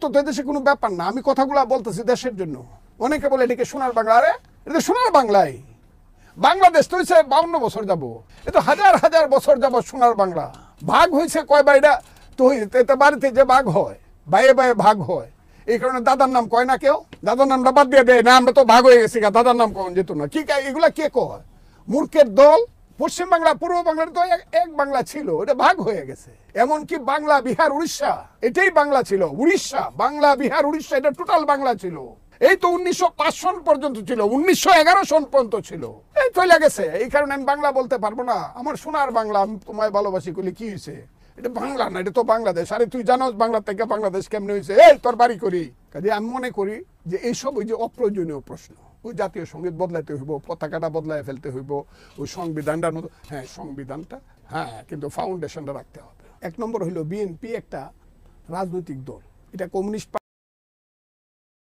তো দেশে কোনো ব্যাপার না, আমি কথাগুলো বলতেছি দেশের জন্য। অনেকে বলে এটাকে সোনার বাংলা, আরে এটা সোনার বাংলায়। বাংলাদেশ তো হয়েছে 52 বছর যাব, এটা হাজার হাজার বছর যাব সোনার বাংলা। ভাগ হয়েছে কয়বার, এটা তো বাড়িতে যে ভাগ হয়, বাইয়ে বাইয়ে ভাগ হয়, এই কারণে দাদার নাম কয় না কেউ, দাদার নামটা বাদ দিয়ে দেয় না, আমরা তো ভাগ হয়ে গেছি, দাদার নাম কখন যেত না। কি এগুলা কে কয়? মূর্খের দল। পশ্চিম বাংলা পূর্ব বাংলার তো এক বাংলা ছিল, এটা ভাগ হয়ে গেছে। এমনকি বাংলা বিহার উড়িষ্যা এটাই বাংলা ছিল। উড়িষ্যা, বাংলা বিহার উড়িষ্যা এটা টোটাল বাংলা ছিল। এই তো 1905 সন পর্যন্ত ছিল, 1911 সন পর্যন্ত ছিল, এই চলে গেছে। এই কারণে আমি বাংলা বলতে পারবো না। আমার সোনার বাংলা, আমি তোমায় ভালোবাসি বলে কি হয়েছে? এটা বাংলা না, এটা তো বাংলাদেশ। আরে তুই জানো বাংলা থেকে বাংলাদেশ কেমনে হয়েছে? এই তোর বাড়ি করি। কাজে আমি মনে করি যে এইসব ওই যে অপ্রয়োজনীয় প্রশ্ন, ওই জাতীয় সঙ্গীত বদলাইতে হইব, পতাকাটা বদলায় ফেলতে হইব, ওই সংবিধানটা হ্যাঁ সংবিধানটা হ্যাঁ, কিন্তু ফাউন্ডেশনটা রাখতে হবে। এক নম্বর হইল বিএনপি একটা রাজনৈতিক দল, এটা কমিউনিস্ট